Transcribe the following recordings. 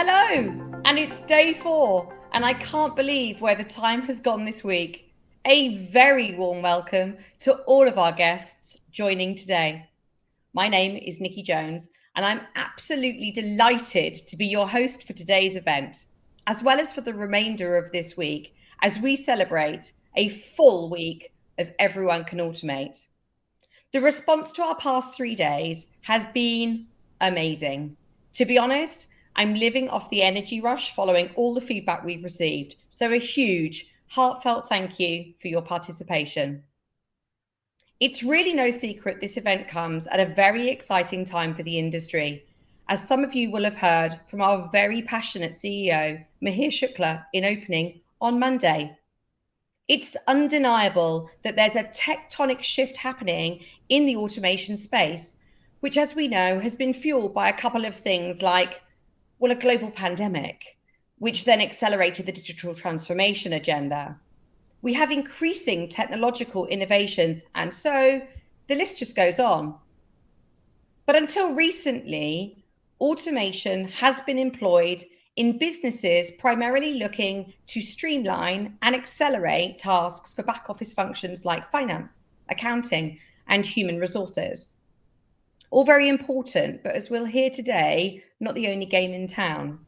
Hello, and it's day 4, and I can't believe where the time has gone this week. A very warm welcome to all of our guests joining today. My name is Nikki Jones, and I'm absolutely delighted to be your host for today's event, as well as for the remainder of this week, as we celebrate a full week of Everyone Can Automate. The response to our past 3 days has been amazing. To be honest, I'm living off the energy rush following all the feedback we've received. So a huge, heartfelt thank you for your participation. It's really no secret this event comes at a very exciting time for the industry, as some of you will have heard from our very passionate CEO, Mihir Shukla, in opening on Monday. It's undeniable that there's a tectonic shift happening in the automation space, which, as we know, has been fueled by a couple of things like, well, a global pandemic, which then accelerated the digital transformation agenda. We have increasing technological innovations, and so the list just goes on. But until recently, automation has been employed in businesses primarily looking to streamline and accelerate tasks for back office functions like finance, accounting, and human resources. All very important, but as we'll hear today, not the only game in town.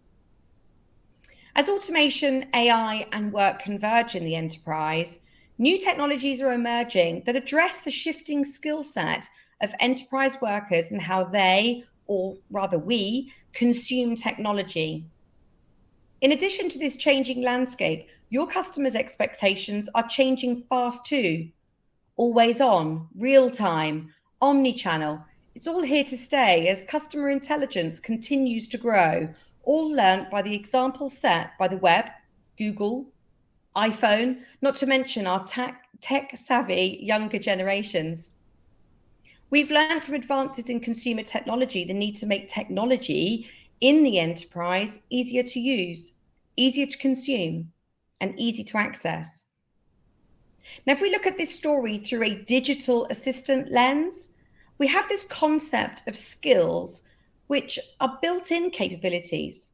As automation, AI, and work converge in the enterprise, new technologies are emerging that address the shifting skill set of enterprise workers and how they, or rather we, consume technology. In addition to this changing landscape, your customers' expectations are changing fast too. Always on, real time, omni-channel. It's all here to stay as customer intelligence continues to grow, all learnt by the example set by the web, Google, iPhone, not to mention our tech-savvy younger generations. We've learned from advances in consumer technology the need to make technology in the enterprise easier to use, easier to consume, and easy to access. Now, if we look at this story through a digital assistant lens, we have this concept of skills which are built-in capabilities.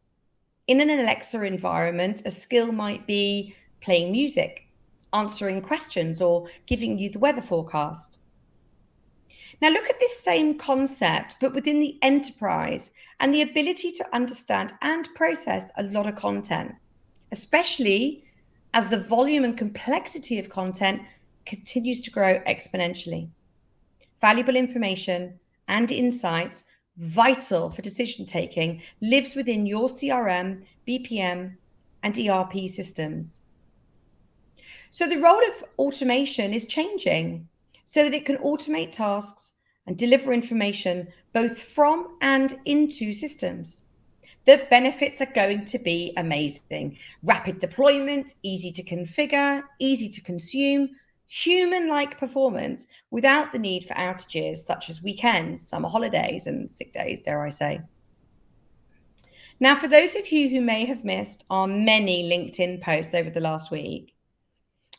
In an Alexa environment, a skill might be playing music, answering questions, or giving you the weather forecast. Now look at this same concept, but within the enterprise and the ability to understand and process a lot of content, especially as the volume and complexity of content continues to grow exponentially. Valuable information and insights, vital for decision taking, lives within your CRM, BPM, and ERP systems. So the role of automation is changing so that it can automate tasks and deliver information both from and into systems. The benefits are going to be amazing. Rapid deployment, easy to configure, easy to consume, human-like performance without the need for outages such as weekends, summer holidays, and sick days, dare I say. Now, for those of you who may have missed our many LinkedIn posts over the last week,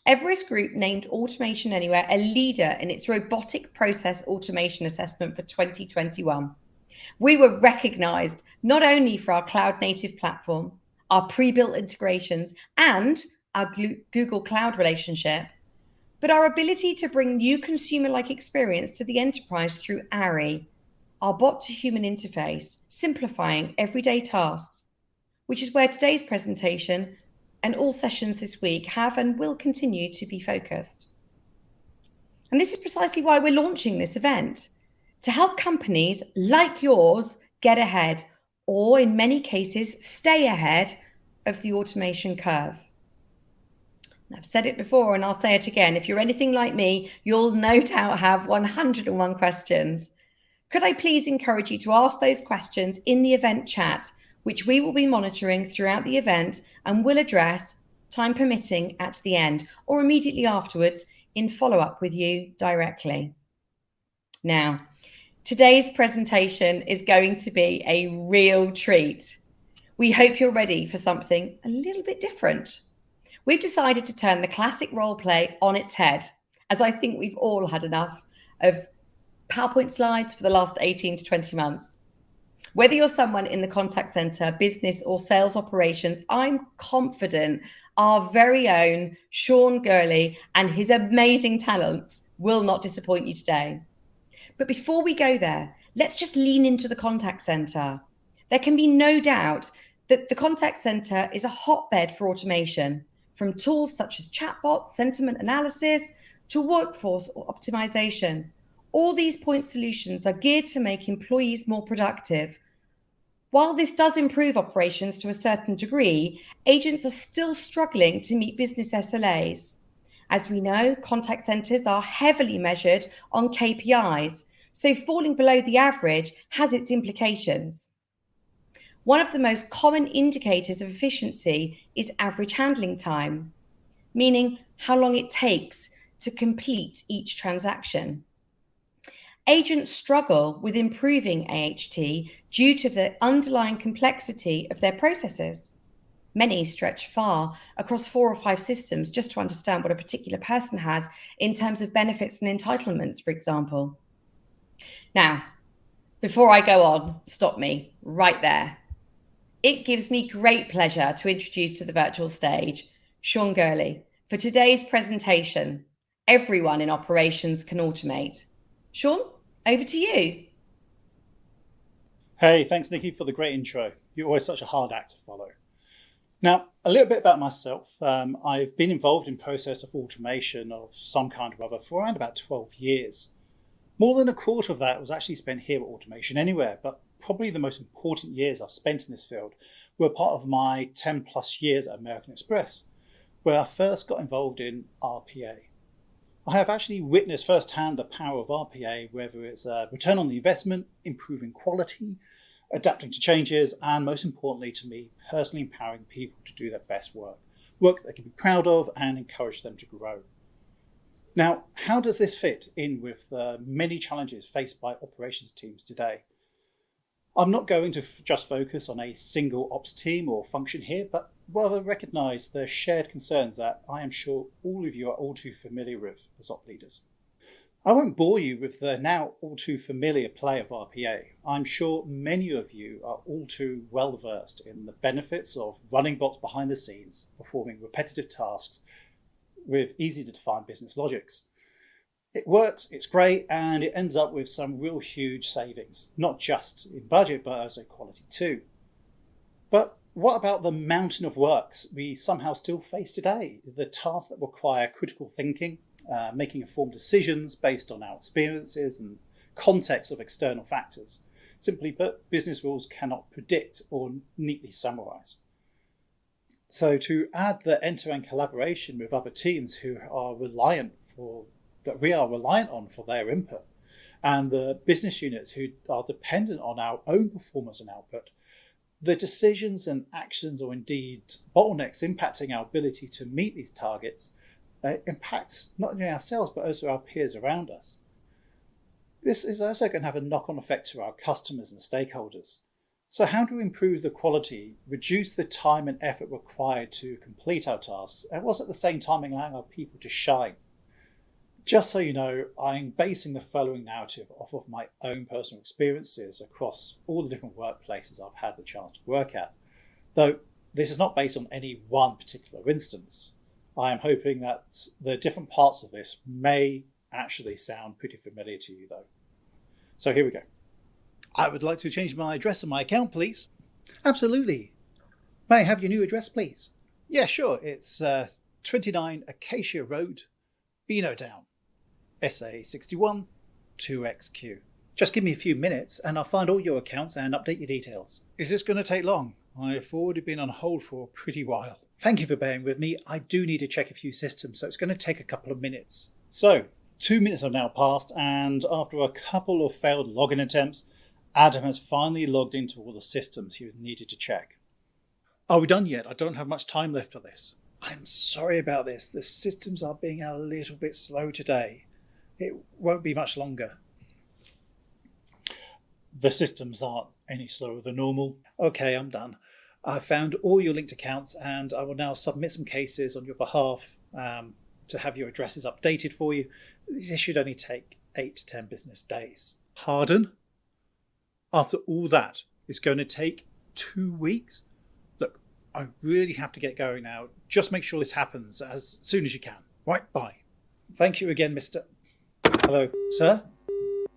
Everest Group named Automation Anywhere a leader in its robotic process automation assessment for 2021. We were recognized not only for our cloud-native platform, our pre-built integrations, and our Google Cloud relationship, but our ability to bring new consumer-like experience to the enterprise through ARI, our bot-to-human interface, simplifying everyday tasks, which is where today's presentation and all sessions this week have and will continue to be focused. And this is precisely why we're launching this event, to help companies like yours get ahead, or in many cases, stay ahead of the automation curve. I've said it before and I'll say it again. If you're anything like me, you'll no doubt have 101 questions. Could I please encourage you to ask those questions in the event chat, which we will be monitoring throughout the event and will address, time permitting, at the end or immediately afterwards in follow-up with you directly. Now, today's presentation is going to be a real treat. We hope you're ready for something a little bit different. We've decided to turn the classic role play on its head, as I think we've all had enough of PowerPoint slides for the last 18 to 20 months. Whether you're someone in the contact center, business, or sales operations, I'm confident our very own Sean Gourley and his amazing talents will not disappoint you today. But before we go there, let's just lean into the contact center. There can be no doubt that the contact center is a hotbed for automation, from tools such as chatbots, sentiment analysis, to workforce optimization. All these point solutions are geared to make employees more productive. While this does improve operations to a certain degree, agents are still struggling to meet business SLAs. As we know, contact centers are heavily measured on KPIs, so falling below the average has its implications. One of the most common indicators of efficiency is average handling time, meaning how long it takes to complete each transaction. Agents struggle with improving AHT due to the underlying complexity of their processes. Many stretch far across 4 or 5 systems just to understand what a particular person has in terms of benefits and entitlements, for example. Now, before I go on, stop me right there. It gives me great pleasure to introduce to the virtual stage Sean Gourley for today's presentation, Everyone in Operations Can Automate. Sean, over to you. Hey, thanks Nikki for the great intro. You're always such a hard act to follow. Now, a little bit about myself. I've been involved in process of automation of some kind or other for around about 12 years. More than a quarter of that was actually spent here at Automation Anywhere, but probably the most important years I've spent in this field were part of my 10 plus years at American Express, where I first got involved in RPA. I have actually witnessed firsthand the power of RPA, whether it's a return on the investment, improving quality, adapting to changes, and most importantly to me, personally empowering people to do their best work they can be proud of and encourage them to grow. Now, how does this fit in with the many challenges faced by operations teams today? I'm not going to just focus on a single ops team or function here, but rather recognise the shared concerns that I am sure all of you are all too familiar with as op leaders. I won't bore you with the now all too familiar play of RPA. I'm sure many of you are all too well versed in the benefits of running bots behind the scenes, performing repetitive tasks with easy to define business logics. It works, it's great, and it ends up with some real huge savings, not just in budget, but also quality too. But what about the mountain of works we somehow still face today? The tasks that require critical thinking, making informed decisions based on our experiences and context of external factors. Simply put, business rules cannot predict or neatly summarize. So to add the end-to-end collaboration with other teams who are we are reliant on for their input, and the business units who are dependent on our own performance and output, the decisions and actions, or indeed bottlenecks impacting our ability to meet these targets, impacts not only ourselves but also our peers around us. This is also going to have a knock-on effect to our customers and stakeholders. So how do we improve the quality, reduce the time and effort required to complete our tasks, and whilst at the same time allowing our people to shine? Just so you know, I'm basing the following narrative off of my own personal experiences across all the different workplaces I've had the chance to work at. Though this is not based on any one particular instance. I am hoping that the different parts of this may actually sound pretty familiar to you though. So here we go. I would like to change my address on my account, please. Absolutely. May I have your new address, please? Yeah, sure. It's 29 Acacia Road, Beanotown, SA 61 2XQ. Just give me a few minutes and I'll find all your accounts and update your details. Is this going to take long? I've already been on hold for a pretty while. Thank you for bearing with me. I do need to check a few systems, so it's going to take a couple of minutes. So, 2 minutes have now passed, and after a couple of failed login attempts, Adam has finally logged into all the systems he needed to check. Are we done yet? I don't have much time left for this. I'm sorry about this. The systems are being a little bit slow today. It won't be much longer. The systems aren't any slower than normal. Okay, I'm done. I've found all your linked accounts and I will now submit some cases on your behalf to have your addresses updated for you. This should only take 8 to 10 business days. Pardon? After all that, It's going to take 2 weeks. Look, I really have to get going now. Just make sure this happens as soon as you can. Right, bye. Thank you again, Mr. Hello, sir?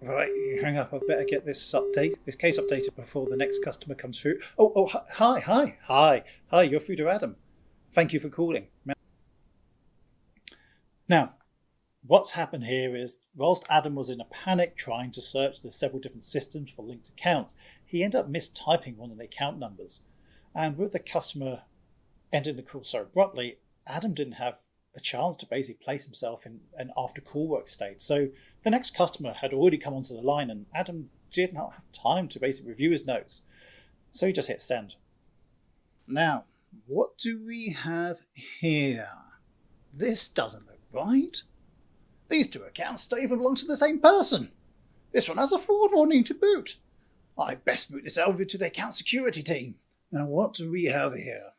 Right, you hang up. I better get this case updated before the next customer comes through. Hi, you're through to Adam. Thank you for calling. Now, what's happened here is, whilst Adam was in a panic trying to search the several different systems for linked accounts, he ended up mistyping one of the account numbers. And with the customer ending the call so abruptly, Adam didn't have a chance to basically place himself in an after call work state. So the next customer had already come onto the line and Adam did not have time to basically review his notes. So he just hit send. Now, what do we have here? This doesn't look right. These two accounts don't even belong to the same person. This one has a fraud warning to boot. I best boot this over to the account security team. Now, what do we have here?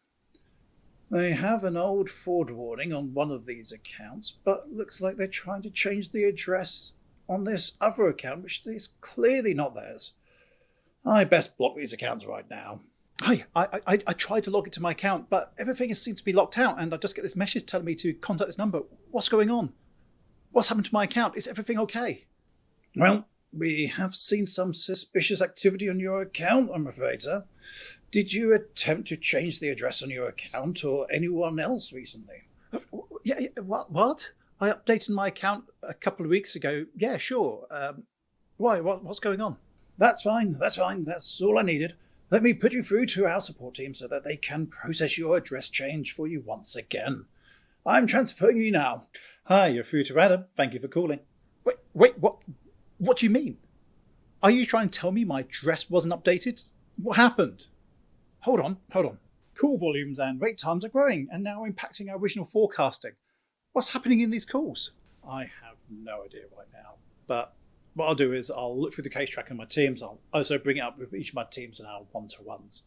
They have an old fraud warning on one of these accounts, but looks like they're trying to change the address on this other account, which is clearly not theirs. I best block these accounts right now. Hi, I tried to log into my account, but everything seems to be locked out, and I just get this message telling me to contact this number. What's going on? What's happened to my account? Is everything okay? Well, we have seen some suspicious activity on your account, I'm afraid, sir. Did you attempt to change the address on your account or anyone else recently? Yeah, what? I updated my account a couple of weeks ago. Yeah, sure. Why? What's going on? That's fine. That's all I needed. Let me put you through to our support team so that they can process your address change for you once again. I'm transferring you now. Hi, you're through to Adam. Thank you for calling. Wait, what? What do you mean? Are you trying to tell me my address wasn't updated? What happened? Hold on. Call volumes and wait times are growing and now impacting our original forecasting. What's happening in these calls? I have no idea right now, but what I'll do is I'll look through the case track in my teams. I'll also bring it up with each of my teams in our one-to-ones.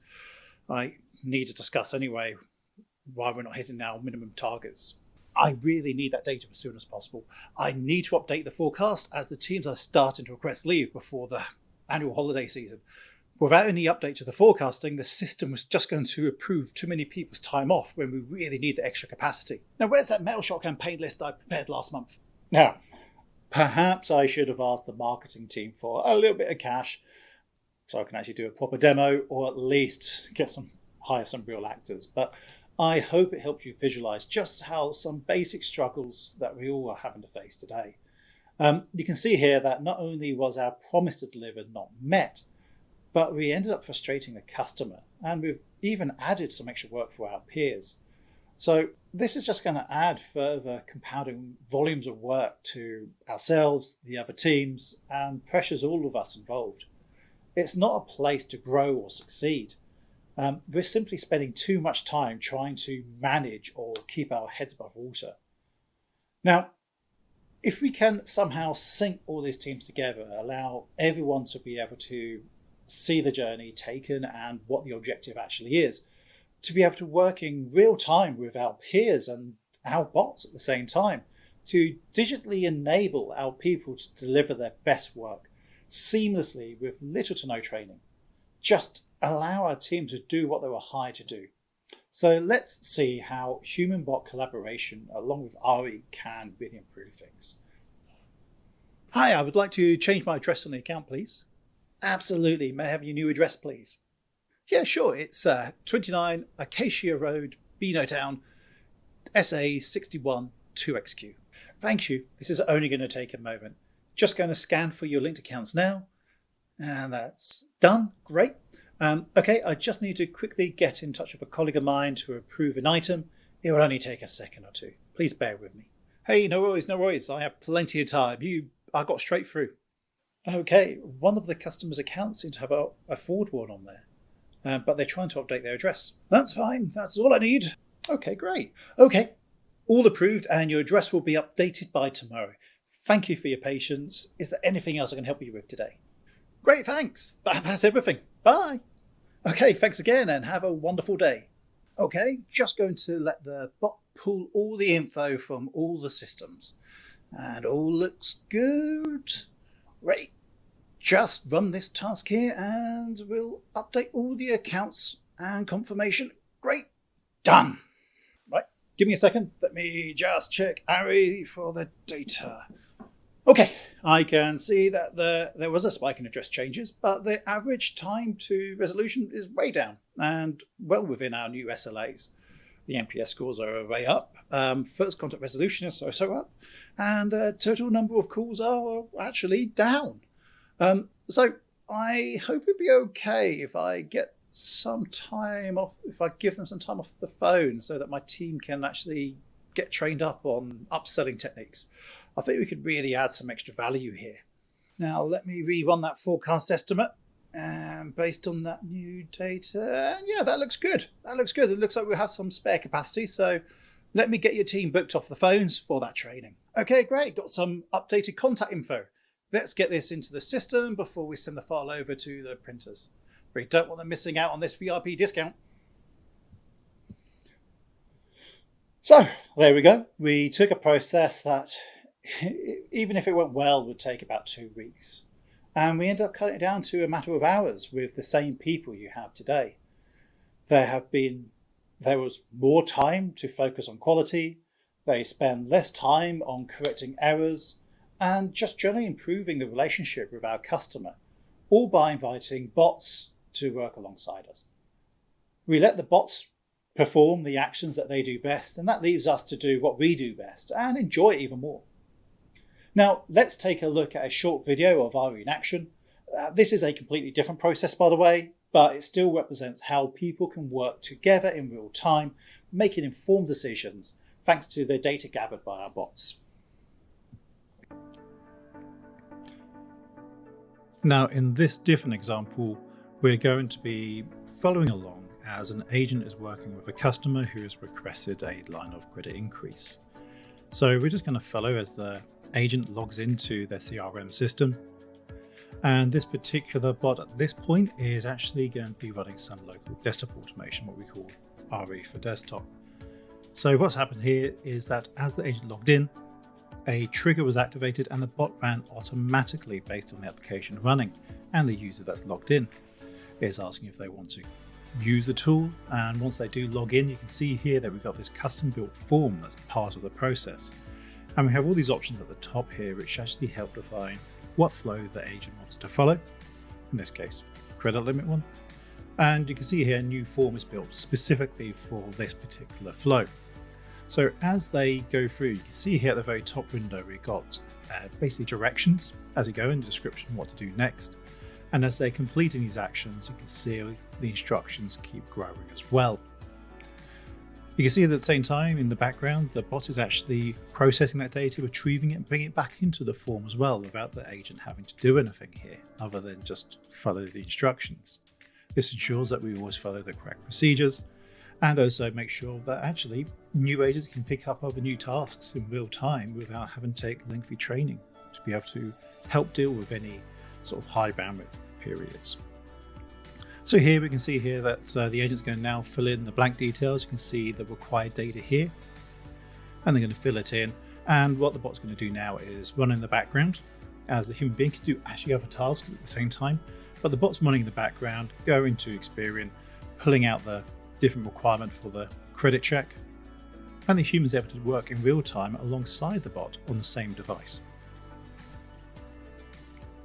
I need to discuss anyway why we're not hitting our minimum targets. I really need that data as soon as possible. I need to update the forecast as the teams are starting to request leave before the annual holiday season. Without any update to the forecasting, the system was just going to approve too many people's time off when we really need the extra capacity. Now, where's that mail shot campaign list I prepared last month? Now, perhaps I should have asked the marketing team for a little bit of cash so I can actually do a proper demo or at least hire some real actors. But I hope it helped you visualize just how some basic struggles that we all are having to face today. You can see here that not only was our promise to deliver not met, but we ended up frustrating the customer, and we've even added some extra work for our peers. So this is just going to add further compounding volumes of work to ourselves, the other teams, and pressures all of us involved. It's not a place to grow or succeed. We're simply spending too much time trying to manage or keep our heads above water. Now, if we can somehow sync all these teams together, allow everyone to be able to see the journey taken and what the objective actually is, to be able to work in real time with our peers and our bots at the same time, to digitally enable our people to deliver their best work seamlessly with little to no training. Just allow our team to do what they were hired to do. So let's see how human-bot collaboration along with RE can really improve things. Hi, I would like to change my address on the account, please. Absolutely. May I have your new address, please? Yeah, sure. It's 29 Acacia Road, Beano Town, SA 61 2XQ. Thank you. This is only going to take a moment. Just going to scan for your linked accounts now. And that's done. Great. Okay, I just need to quickly get in touch with a colleague of mine to approve an item. It will only take a second or two. Please bear with me. Hey, no worries. I have plenty of time. I got straight through. Okay, one of the customer's accounts seems to have a fraud warning on there, but they're trying to update their address. That's fine. That's all I need. Okay, great. Okay, all approved, and your address will be updated by tomorrow. Thank you for your patience. Is there anything else I can help you with today? Great, thanks. That's everything. Bye. Okay, thanks again, and have a wonderful day. Okay, just going to let the bot pull all the info from all the systems. And all looks good. Great. just run this task here and we'll update all the accounts and confirmation. Great, done. Right, give me a second. Let me just check ARI for the data. Okay, I can see that there was a spike in address changes, but the average time to resolution is way down and well within our new SLAs. The NPS scores are way up, first contact resolution is also up, and the total number of calls are actually down. So I hope it'd be okay if I get some time off, if I give them some time off the phone so that my team can actually get trained up on upselling techniques. I think we could really add some extra value here. Now let me rerun that forecast estimate, and based on that new data, yeah, that looks good. That looks good. It looks like we have some spare capacity, so let me get your team booked off the phones for that training. Okay, great. Got some updated contact info. Let's get this into the system before we send the file over to the printers. We don't want them missing out on this VIP discount. So there we go. We took a process that, even if it went well, would take about 2 weeks. And we ended up cutting it down to a matter of hours with the same people you have today. There was more time to focus on quality. They spend less time on correcting errors and just generally improving the relationship with our customer, all by inviting bots to work alongside us. We let the bots perform the actions that they do best, and that leaves us to do what we do best and enjoy it even more. Now, let's take a look at a short video of ARI in action. This is a completely different process, by the way, but it still represents how people can work together in real time, making informed decisions thanks to the data gathered by our bots. Now, in this different example, we're going to be following along as an agent is working with a customer who has requested a line of credit increase. So we're just going to follow as the agent logs into their CRM system. And this particular bot at this point is actually going to be running some local desktop automation, what we call ARI for desktop. So what's happened here is that as the agent logged in, a trigger was activated and the bot ran automatically based on the application running, and the user that's logged in is asking if they want to use the tool. And once they do log in, you can see here that we've got this custom built form that's part of the process. And we have all these options at the top here which actually help define what flow the agent wants to follow. In this case, credit limit one. And you can see here a new form is built specifically for this particular flow. So as they go through, you can see here at the very top window, we've got basically directions as you go in the description what to do next. And as they're completing these actions, you can see the instructions keep growing as well. You can see that at the same time in the background, the bot is actually processing that data, retrieving it and bringing it back into the form as well without the agent having to do anything here other than just follow the instructions. This ensures that we always follow the correct procedures and also make sure that actually new agents can pick up other new tasks in real time without having to take lengthy training to be able to help deal with any sort of high bandwidth periods. So here we can see here that the agent's going to now fill in the blank details. You can see the required data here, and they're going to fill it in. And what the bot's going to do now is run in the background, as the human being can do actually other tasks at the same time. But the bot's running in the background, going to Experian, pulling out the different requirement for the credit check, and the human's able to work in real time alongside the bot on the same device.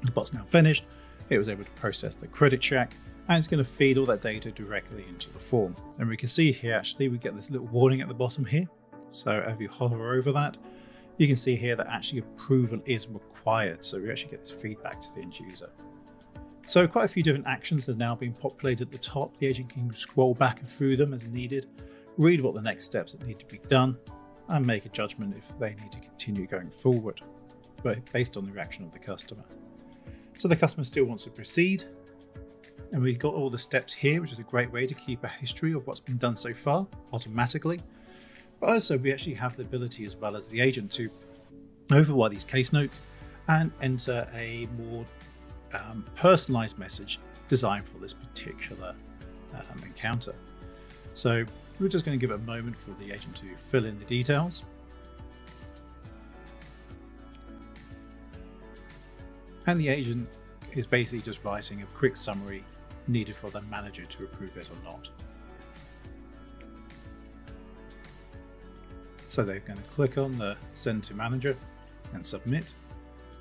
The bot's now finished. It was able to process the credit check, and it's going to feed all that data directly into the form. And we can see here actually we get this little warning at the bottom here. So if you hover over that, you can see here that actually approval is required. So we actually get this feedback to the end user. So quite a few different actions have now been populated at the top. The agent can scroll back and through them as needed, read what the next steps that need to be done, and make a judgment if they need to continue going forward, but based on the reaction of the customer. So the customer still wants to proceed, and we've got all the steps here, which is a great way to keep a history of what's been done so far automatically. But also we actually have the ability as well as the agent to override these case notes and enter a more personalized message designed for this particular encounter. So we're just going to give it a moment for the agent to fill in the details. And the agent is basically just writing a quick summary needed for the manager to approve it or not. So they're going to click on the send to manager and submit.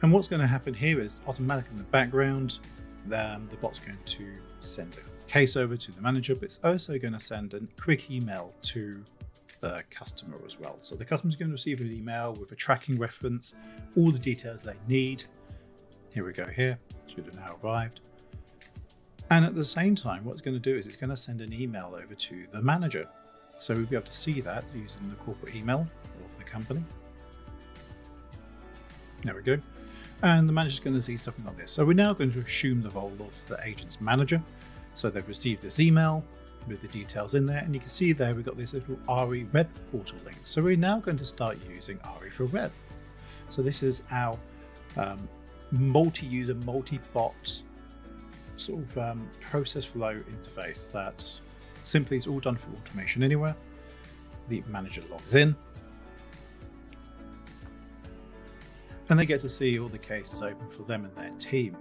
And what's going to happen here is automatically in the background, the bot's going to send a case over to the manager, but it's also going to send a quick email to the customer as well. So the customer's going to receive an email with a tracking reference, all the details they need. Here we go here, should have now arrived. And at the same time, what it's going to do is it's going to send an email over to the manager. So we'll be able to see that using the corporate email of the company. There we go. And the manager's going to see something like this. So we're now going to assume the role of the agent's manager. So they've received this email with the details in there, and you can see there we've got this little RE web portal link. So we're now going to start using RE for web. So this is our multi-user, multi-bot sort of process flow interface that simply is all done for automation anywhere. The manager logs in, and they get to see all the cases open for them and their team.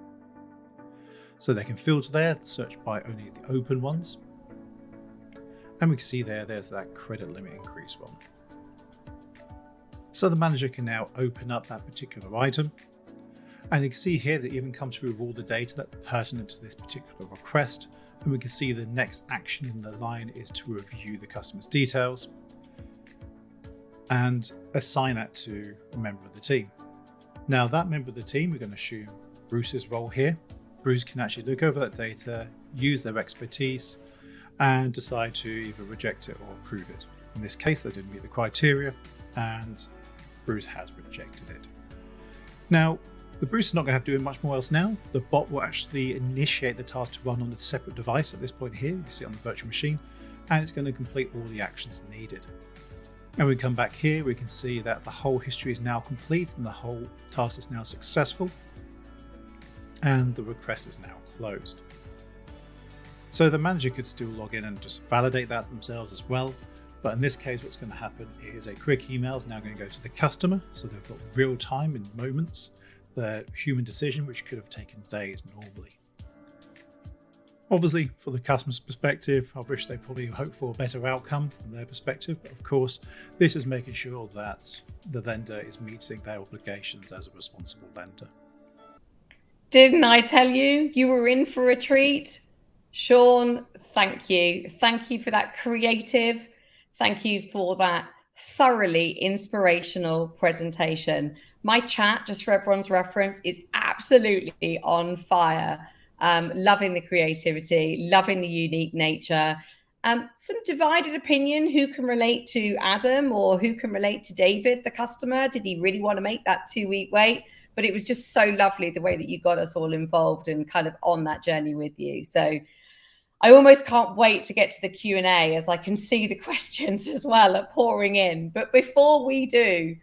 So they can filter there, search by only the open ones. And we can see there's that credit limit increase one. So the manager can now open up that particular item. And you can see here that it even comes through with all the data that's pertinent to this particular request. And we can see the next action in the line is to review the customer's details and assign that to a member of the team. Now that member of the team, we're going to assume Bruce's role here. Bruce can actually look over that data, use their expertise, and decide to either reject it or approve it. In this case, they didn't meet the criteria, and Bruce has rejected it. Now, the Bruce is not going to have to do much more else now. The bot will actually initiate the task to run on a separate device at this point here. You can see it on the virtual machine, and it's going to complete all the actions needed. And we come back here, we can see that the whole history is now complete and the whole task is now successful, and the request is now closed. So the manager could still log in and just validate that themselves as well. But in this case, what's going to happen is a quick email is now going to go to the customer. So they've got real time in moments, the human decision, which could have taken days normally. Obviously, for the customer's perspective, I wish they probably hoped for a better outcome from their perspective. But of course, this is making sure that the lender is meeting their obligations as a responsible lender. Didn't I tell you you were in for a treat? Sean, thank you. Thank you for that creative. Thank you for that thoroughly inspirational presentation. My chat, just for everyone's reference, is absolutely on fire. Loving the creativity, loving the unique nature. Some divided opinion, who can relate to Adam or who can relate to David, the customer? Did he really want to make that 2-week wait? But it was just so lovely the way that you got us all involved and kind of on that journey with you. So I almost can't wait to get to the Q&A, as I can see the questions as well are pouring in. But before we do,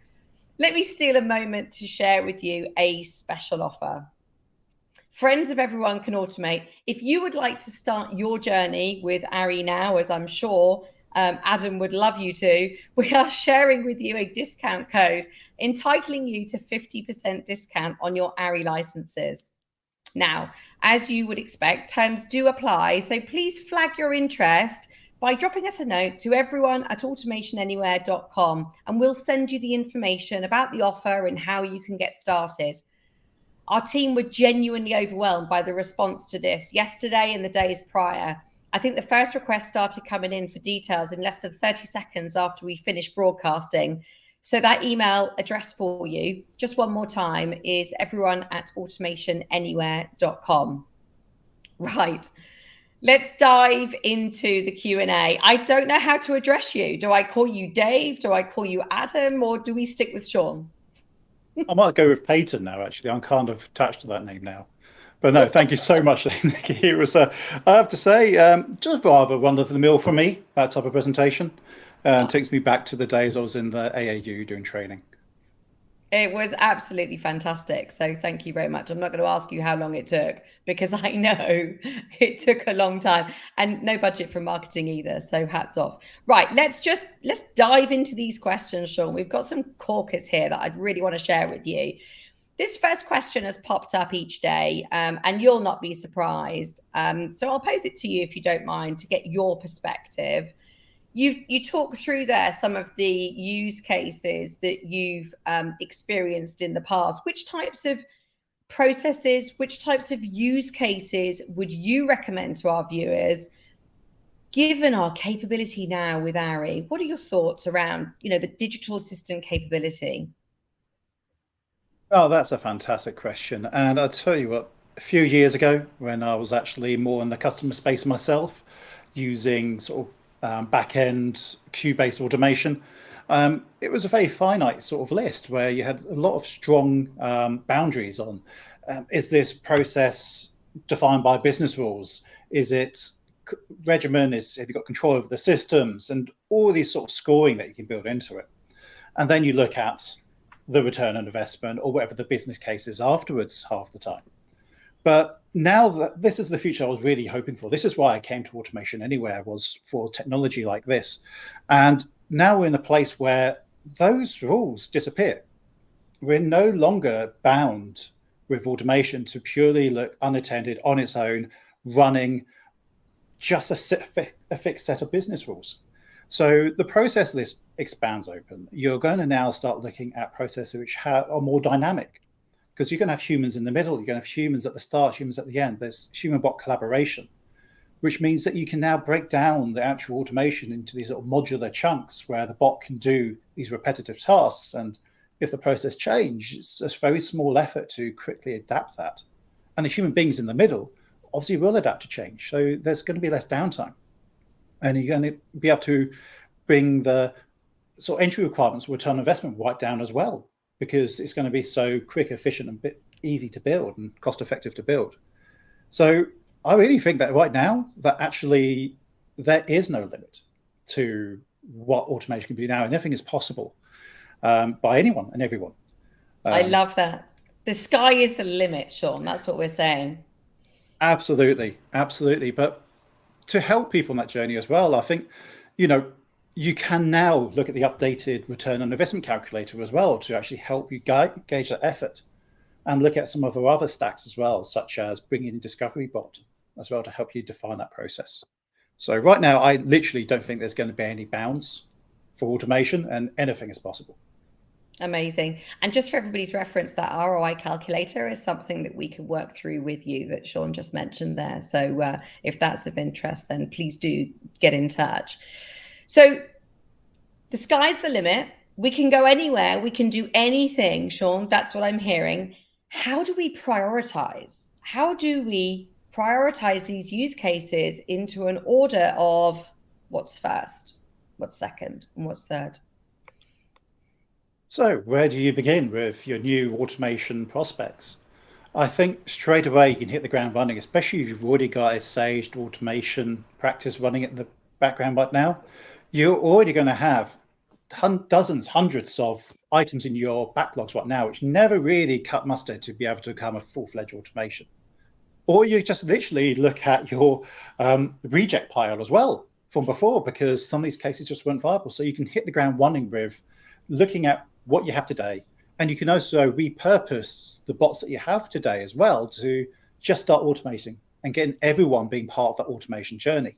let me steal a moment to share with you a special offer. Friends of Everyone Can Automate, if you would like to start your journey with ARI now, as I'm sure Adam would love you to, we are sharing with you a discount code entitling you to 50% discount on your ARI licenses. Now, as you would expect, terms do apply, so please flag your interest by dropping us a note to everyone@automationanywhere.com, and we'll send you the information about the offer and how you can get started. Our team were genuinely overwhelmed by the response to this yesterday and the days prior. I think the first request started coming in for details in less than 30 seconds after we finished broadcasting. So that email address for you, just one more time, is everyone@automationanywhere.com. Right. Let's dive into the Q&A. I don't know how to address you. Do I call you Dave? Do I call you Adam? Or do we stick with Sean? I might go with Peyton now, actually. I'm kind of attached to that name now. But no, thank you so much, Nikki. It was, I have to say, just rather run-of-the-mill for me, that type of presentation. Takes me back to the days I was in the AAU doing training. It was absolutely fantastic. So thank you very much. I'm not going to ask you how long it took, because I know it took a long time, and no budget for marketing either. So hats off. Right. Let's dive into these questions, Sean. We've got some corkers here that I'd really want to share with you. This first question has popped up each day, and you'll not be surprised. So I'll pose it to you if you don't mind to get your perspective. You talk through there some of the use cases that you've experienced in the past. Which types of processes, which types of use cases would you recommend to our viewers? Given our capability now with ARI, what are your thoughts around, the digital assistant capability? Oh, that's a fantastic question. And I'll tell you what, a few years ago, when I was actually more in the customer space myself, using sort of back-end queue-based automation, it was a very finite sort of list where you had a lot of strong boundaries on, is this process defined by business rules? Is it regimen? Have you got control over the systems? And all these sort of scoring that you can build into it. And then you look at the return on investment or whatever the business case is afterwards half the time. But now that this is the future I was really hoping for. This is why I came to automation anywhere, was for technology like this. And now we're in a place where those rules disappear. We're no longer bound with automation to purely look unattended on its own, running just a fixed set of business rules. So the process list expands open. You're going to now start looking at processes which are more dynamic, because you're going to have humans in the middle, you're going to have humans at the start, humans at the end. There's human-bot collaboration, which means that you can now break down the actual automation into these little modular chunks where the bot can do these repetitive tasks. And if the process changes, it's a very small effort to quickly adapt that. And the human beings in the middle obviously will adapt to change. So there's going to be less downtime. And you're going to be able to bring the sort of entry requirements for return on investment right down as well, because it's going to be so quick, efficient, and easy to build and cost effective to build. So I really think that right now that actually there is no limit to what automation can be now. Anything is possible by anyone and everyone. I love that. The sky is the limit, Sean. That's what we're saying. Absolutely. Absolutely. But to help people on that journey as well, I think, you can now look at the updated return on investment calculator as well to actually help you gauge that effort, and look at some of our other stacks as well, such as bringing in Discovery Bot as well to help you define that process. So right now, I literally don't think there's going to be any bounds for automation, and anything is possible. Amazing. And just for everybody's reference, that ROI calculator is something that we can work through with you that Sean just mentioned there. So if that's of interest, then please do get in touch. So the sky's the limit. We can go anywhere. We can do anything, Sean. That's what I'm hearing. How do we prioritize? How do we prioritize these use cases into an order of what's first, what's second, and what's third? So where do you begin with your new automation prospects? I think straight away you can hit the ground running, especially if you've already got a saged automation practice running in the background right now. You're already going to have dozens, hundreds of items in your backlogs right now, which never really cut mustard to be able to become a full-fledged automation. Or you just literally look at your reject pile as well from before, because some of these cases just weren't viable. So you can hit the ground running with looking at what you have today. And you can also repurpose the bots that you have today as well to just start automating and getting everyone being part of that automation journey.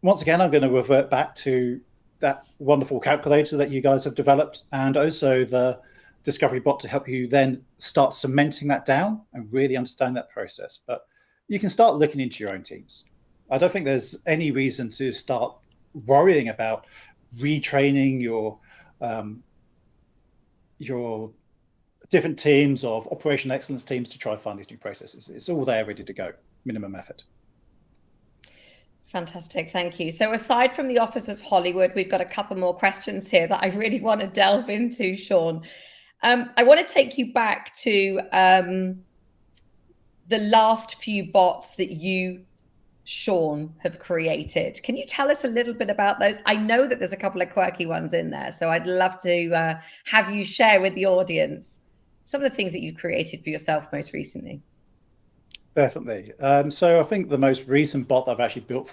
Once again, I'm going to revert back to that wonderful calculator that you guys have developed, and also the Discovery Bot to help you then start cementing that down and really understand that process. But you can start looking into your own teams. I don't think there's any reason to start worrying about retraining your different teams of operational excellence teams to try and find these new processes. It's all there ready to go, minimum effort. Fantastic, thank you. So aside from the Office of Hollywood, we've got a couple more questions here that I really want to delve into, Sean. I want to take you back to the last few bots that you, Sean, have created. Can you tell us a little bit about those? I know that there's a couple of quirky ones in there, so I'd love to have you share with the audience some of the things that you've created for yourself most recently. Definitely. So I think the most recent bot that I've actually built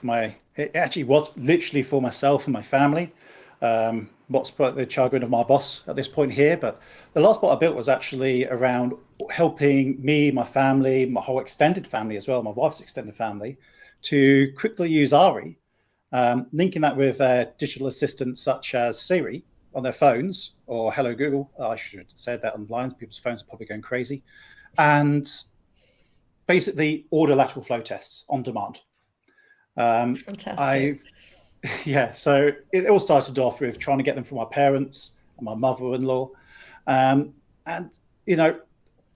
it actually was literally for myself and my family. what's the jargon of my boss at this point here, but the last bot I built was actually around helping me, my family, my whole extended family as well, my wife's extended family, to quickly use ARI, linking that with digital assistants such as Siri on their phones, or Hello Google. I should have said that online. People's phones are probably going crazy. And basically order lateral flow tests on demand. Fantastic. So it all started off with trying to get them from my parents and my mother-in-law. And, you know,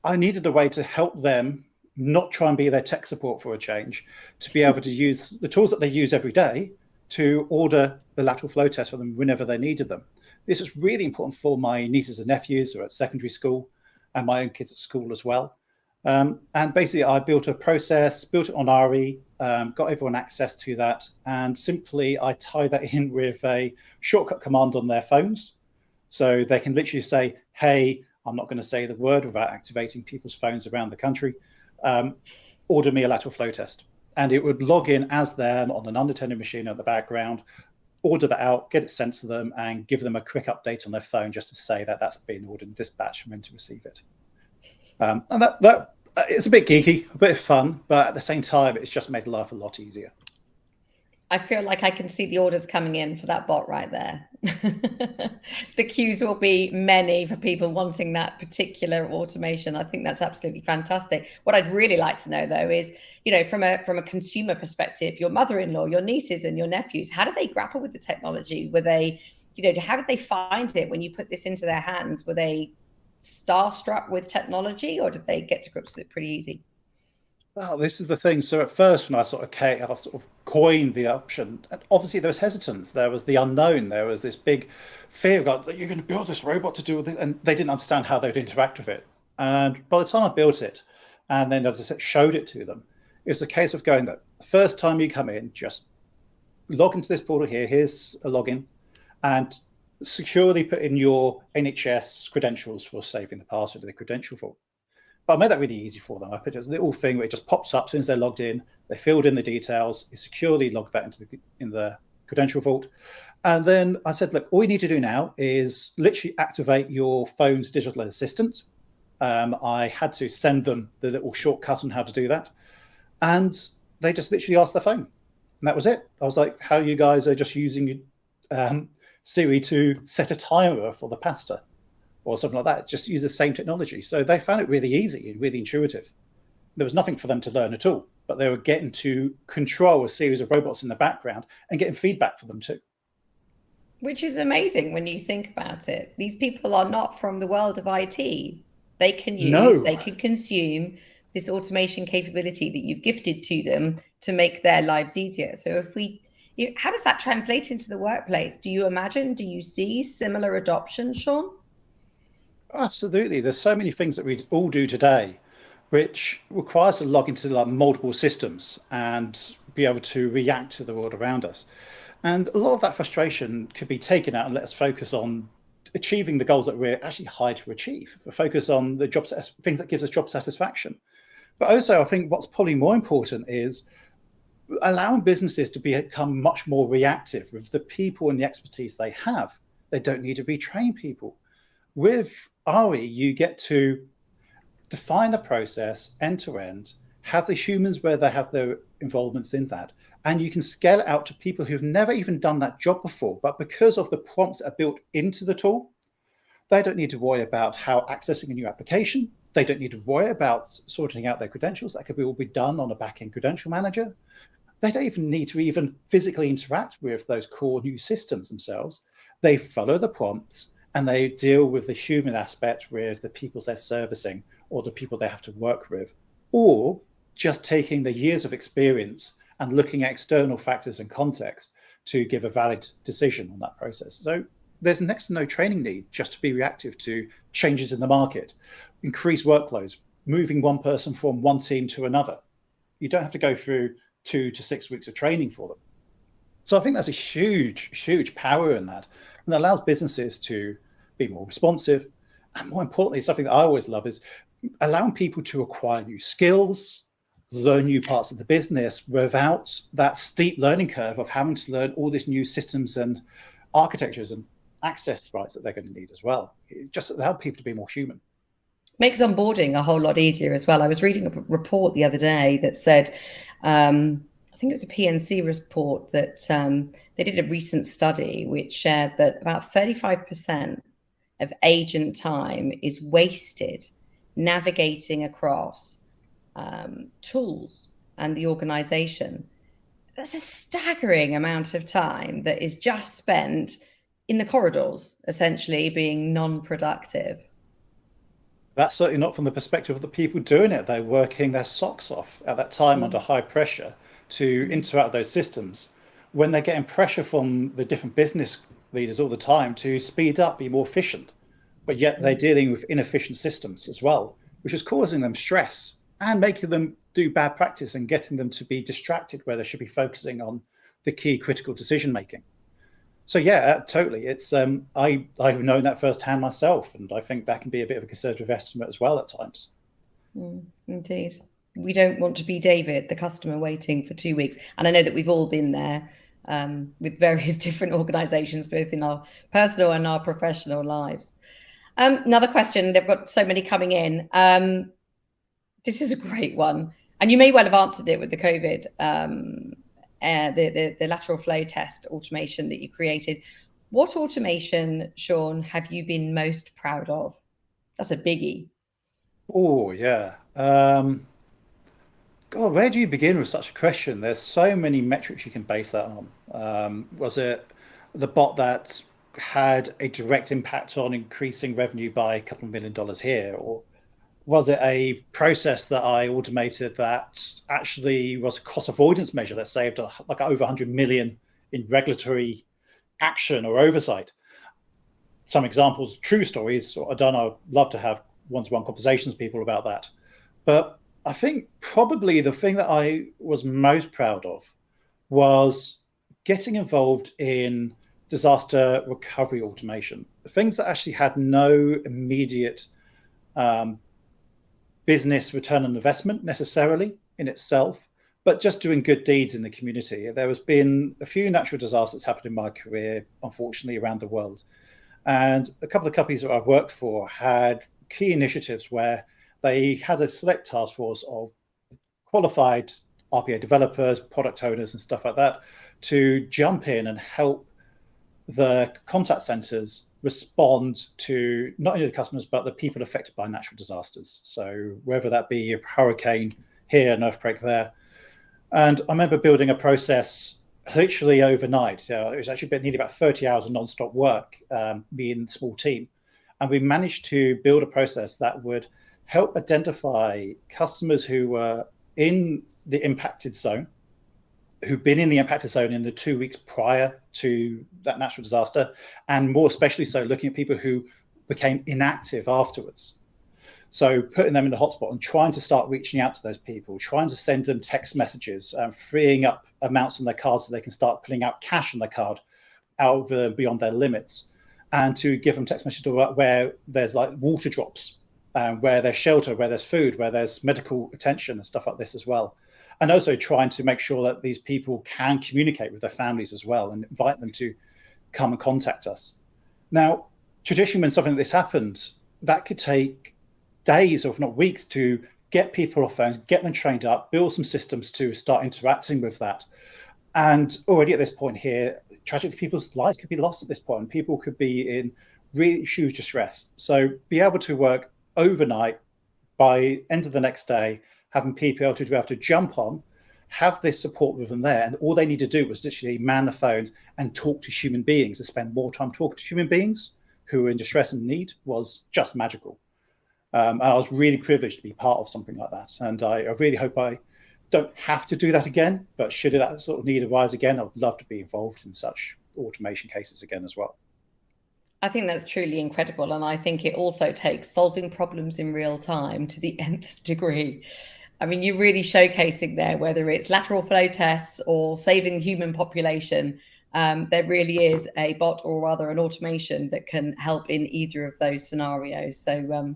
I needed a way to help them not try and be their tech support for a change, to be able to use the tools that they use every day to order the lateral flow test for them whenever they needed them. This is really important for my nieces and nephews who are at secondary school and my own kids at school as well. And basically, I built a process, built it on ARI, got everyone access to that, and simply I tie that in with a shortcut command on their phones. So they can literally say, hey, I'm not going to say the word without activating people's phones around the country. Order me a lateral flow test. And it would log in as them on an unattended machine in the background, order that out, get it sent to them, and give them a quick update on their phone just to say that that's been ordered and dispatched and when to receive it. And that it's a bit geeky, a bit of fun, but at the same time, it's just made life a lot easier. I feel like I can see the orders coming in for that bot right there. The queues will be many for people wanting that particular automation. I think that's absolutely fantastic. What I'd really like to know, though, is, you know, from a consumer perspective, your mother-in-law, your nieces and your nephews, how do they grapple with the technology? Were they, you know, how did they find it when you put this into their hands? Were they starstruck with technology, or did they get to grips with it pretty easy? Well, this is the thing. So at first, when I sort of coined the option, and obviously there was hesitance. There was the unknown. There was this big fear of that you're going to build this robot to do this, and they didn't understand how they would interact with it. And by the time I built it, and then as I said, showed it to them, it was a case of going that the first time you come in, just log into this portal here. Here's a login, and securely put in your NHS credentials for saving the password of the credential vault. But I made that really easy for them. I put this little thing where it just pops up as soon as they're logged in. They filled in the details. You securely logged that into the credential vault. And then I said, look, all you need to do now is literally activate your phone's digital assistant. I had to send them the little shortcut on how to do that. And they just literally asked their phone. And that was it. I was like, how you guys are just using Siri to set a timer for the pasta or something like that. Just use the same technology. So they found it really easy and really intuitive. There was nothing for them to learn at all, but they were getting to control a series of robots in the background and getting feedback for them too. Which is amazing when you think about it. These people are not from the world of IT. They can use, they can consume this automation capability that you've gifted to them to make their lives easier. So how does that translate into the workplace? Do you see similar adoption, Sean? Absolutely. There's so many things that we all do today, which requires to log into like multiple systems and be able to react to the world around us. And a lot of that frustration could be taken out and let us focus on achieving the goals that we're actually hired to achieve. Focus on the things that gives us job satisfaction. But also, I think what's probably more important is allowing businesses to become much more reactive with the people and the expertise they have. They don't need to retrain people. With ARI, you get to define a process end to end, have the humans where they have their involvements in that, and you can scale it out to people who've never even done that job before. But because of the prompts that are built into the tool, they don't need to worry about how accessing a new application. They don't need to worry about sorting out their credentials. That could all be done on a back-end credential manager. They don't even need to even physically interact with those core new systems themselves. They follow the prompts and they deal with the human aspect with the people they're servicing or the people they have to work with, or just taking the years of experience and looking at external factors and context to give a valid decision on that process. So there's next to no training need just to be reactive to changes in the market, increase workloads, moving one person from one team to another. You don't have to go through 2 to 6 weeks of training for them. So I think that's a huge, huge power in that, and allows businesses to be more responsive. And more importantly, something that I always love is allowing people to acquire new skills, learn new parts of the business without that steep learning curve of having to learn all these new systems and architectures. And access rights that they're going to need as well. It's just allow people to be more human. Makes onboarding a whole lot easier as well. I was reading a report the other day that said, I think it was a PNC report that they did a recent study which shared that about 35% of agent time is wasted navigating across tools and the organization. That's a staggering amount of time that is just spent in the corridors, essentially being non-productive. That's certainly not from the perspective of the people doing it. They're working their socks off at that time under high pressure to interact with those systems. When they're getting pressure from the different business leaders all the time to speed up, be more efficient, but yet they're dealing with inefficient systems as well, which is causing them stress and making them do bad practice and getting them to be distracted where they should be focusing on the key critical decision making. So yeah, totally. It's I've known that firsthand myself, and I think that can be a bit of a conservative estimate as well at times. Indeed. We don't want to be David, the customer waiting for 2 weeks. And I know that we've all been there with various different organizations, both in our personal and our professional lives. Another question, they've got so many coming in. This is a great one. And you may well have answered it with the COVID, the lateral flow test automation that you created. What automation, Sean, have you been most proud of? That's a biggie. Oh, yeah. God, where do you begin with such a question? There's so many metrics you can base that on. Was it the bot that had a direct impact on increasing revenue by a couple of $1 million here? Or was it a process that I automated that actually was a cost avoidance measure that saved like over 100 million in regulatory action or oversight? Some examples, true stories I've done. I'd love to have one-to-one conversations with people about that. But I think probably the thing that I was most proud of was getting involved in disaster recovery automation, things that actually had no immediate business return on investment necessarily in itself, but just doing good deeds in the community. There has been a few natural disasters happened in my career, unfortunately, around the world. And a couple of companies that I've worked for had key initiatives where they had a select task force of qualified RPA developers, product owners, and stuff like that to jump in and help the contact centers respond to not only the customers, but the people affected by natural disasters. So whether that be a hurricane here, an earthquake there. And I remember building a process literally overnight. It was actually nearly about 30 hours of non-stop work, me and a small team. And we managed to build a process that would help identify customers who were in the impacted zone, who've been in the impacted zone in the 2 weeks prior to that natural disaster, and more especially so looking at people who became inactive afterwards. So putting them in the hotspot and trying to start reaching out to those people, trying to send them text messages, freeing up amounts on their card so they can start pulling out cash on their card over beyond their limits, and to give them text messages where there's like water drops, where there's shelter, where there's food, where there's medical attention and stuff like this as well. And also trying to make sure that these people can communicate with their families as well and invite them to come and contact us. Now, traditionally, when something like this happened, that could take days, or if not weeks, to get people off phones, get them trained up, build some systems to start interacting with that. And already at this point here, tragically, people's lives could be lost at this point, and people could be in really huge distress. So be able to work overnight, by end of the next day, having people to be able to jump on, have this support with them there, and all they need to do was literally man the phones and talk to human beings and spend more time talking to human beings who are in distress and need was just magical. And I was really privileged to be part of something like that. And I really hope I don't have to do that again, but should that sort of need arise again, I would love to be involved in such automation cases again as well. I think that's truly incredible. And I think it also takes solving problems in real time to the nth degree. I mean, you're really showcasing there, whether it's lateral flow tests or saving the human population, there really is a bot, or rather an automation, that can help in either of those scenarios. So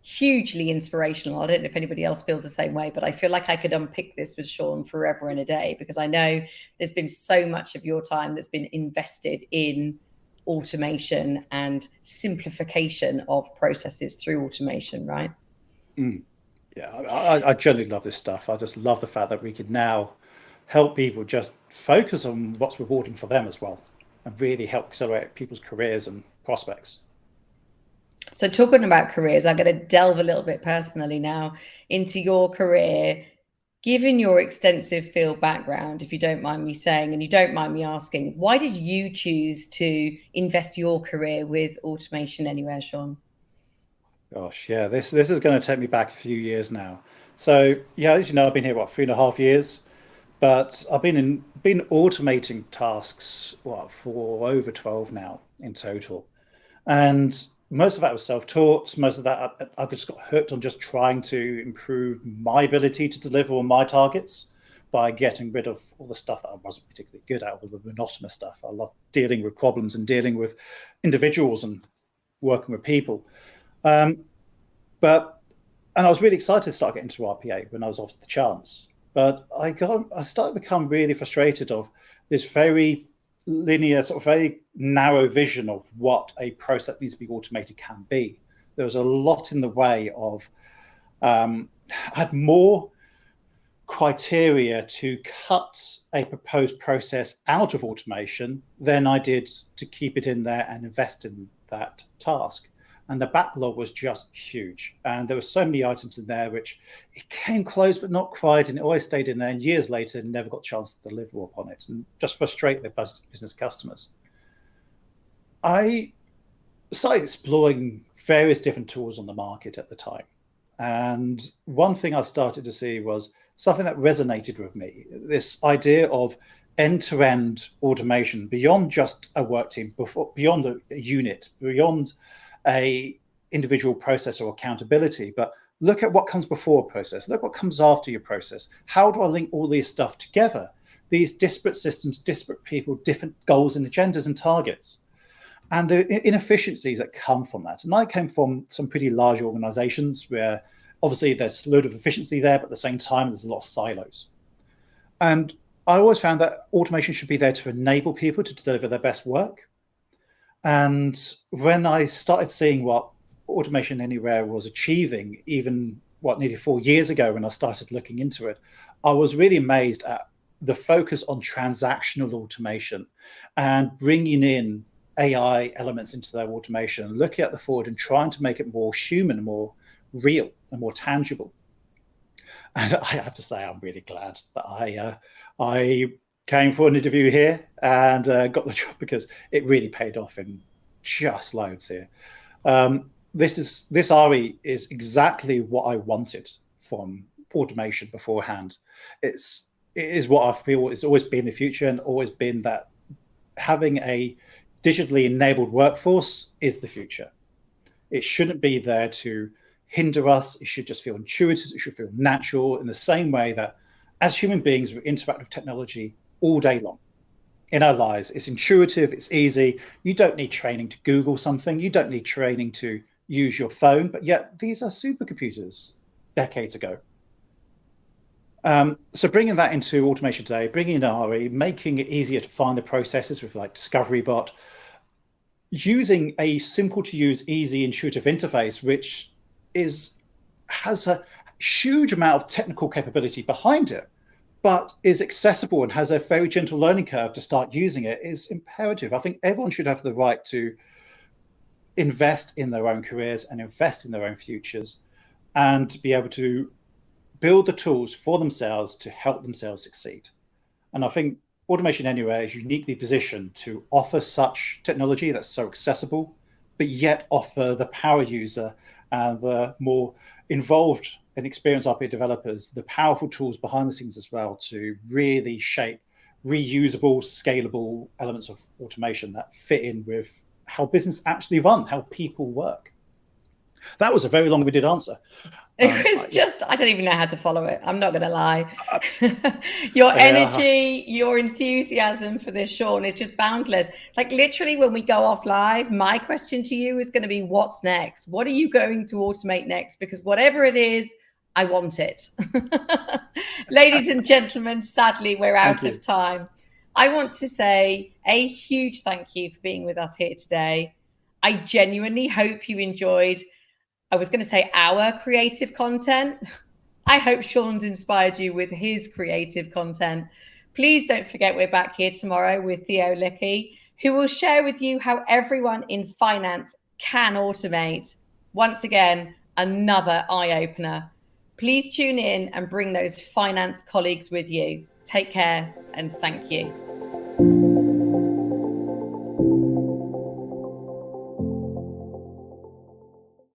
hugely inspirational. I don't know if anybody else feels the same way, but I feel like I could unpick this with Sean forever and a day, because I know there's been so much of your time that's been invested in automation and simplification of processes through automation, right? Yeah, I generally love this stuff. I just love the fact that we can now help people just focus on what's rewarding for them as well, and really help accelerate people's careers and prospects. So talking about careers, I'm going to delve a little bit personally now into your career. Given your extensive field background, if you don't mind me saying, and you don't mind me asking, why did you choose to invest your career with Automation Anywhere, Sean? Gosh, yeah, this is going to take me back a few years now. So yeah, as you know, I've been here, what, 3.5 years? But I've been automating tasks, what, for over 12 now in total. And most of that was self-taught. Most of that, I just got hooked on just trying to improve my ability to deliver on my targets by getting rid of all the stuff that I wasn't particularly good at, all the monotonous stuff. I love dealing with problems and dealing with individuals and working with people. Um, but and I was really excited to start getting into RPA when I was offered the chance. But I started to become really frustrated of this very linear, sort of very narrow vision of what a process that needs to be automated can be. There was a lot in the way of I had more criteria to cut a proposed process out of automation than I did to keep it in there and invest in that task. And the backlog was just huge. And there were so many items in there which it came close, but not quite. And it always stayed in there. And years later, never got a chance to deliver upon it and just frustrate their business customers. I started exploring various different tools on the market at the time. And one thing I started to see was something that resonated with me, this idea of end-to-end automation beyond just a work team, beyond a unit, beyond a individual process or accountability, but look at what comes before a process, look what comes after your process. How do I link all these stuff together? These disparate systems, disparate people, different goals and agendas and targets, and the inefficiencies that come from that. And I came from some pretty large organizations where obviously there's a load of efficiency there, but at the same time, there's a lot of silos. And I always found that automation should be there to enable people to deliver their best work. And when I started seeing what Automation Anywhere was achieving, even nearly 4 years ago when I started looking into it, I was really amazed at the focus on transactional automation and bringing in AI elements into their automation, looking at the forward and trying to make it more human and more real and more tangible. And I have to say, I'm really glad that I came for an interview here and got the job, because it really paid off in just loads here. This RE is exactly what I wanted from automation beforehand. It is what I feel it's always been the future, and always been that having a digitally enabled workforce is the future. It shouldn't be there to hinder us. It should just feel intuitive. It should feel natural, in the same way that as human beings, we interact with technology all day long in our lives. It's intuitive, it's easy. You don't need training to Google something. You don't need training to use your phone, but yet these are supercomputers decades ago. So bringing that into automation today, bringing in RE, making it easier to find the processes with like Discovery Bot, using a simple to use, easy, intuitive interface, which has a huge amount of technical capability behind it, but is accessible and has a very gentle learning curve to start using it, is imperative. I think everyone should have the right to invest in their own careers and invest in their own futures, and to be able to build the tools for themselves to help themselves succeed. And I think Automation Anywhere is uniquely positioned to offer such technology that's so accessible, but yet offer the power user and the more involved and experienced RPA developers the powerful tools behind the scenes as well, to really shape reusable, scalable elements of automation that fit in with how business actually run, how people work. That was a very long-winded answer. It was just, I don't even know how to follow it. I'm not going to lie. Your energy, your enthusiasm for this, Sean, is just boundless. Like literally when we go off live, my question to you is going to be, what's next? What are you going to automate next? Because whatever it is, I want it. Ladies and gentlemen, sadly, we're out of time. I want to say a huge thank you for being with us here today. I genuinely hope you enjoyed, I was going to say our creative content. I hope Sean's inspired you with his creative content. Please don't forget we're back here tomorrow with Theo Licky, who will share with you how everyone in finance can automate. Once again, another eye-opener. Please tune in and bring those finance colleagues with you. Take care and thank you.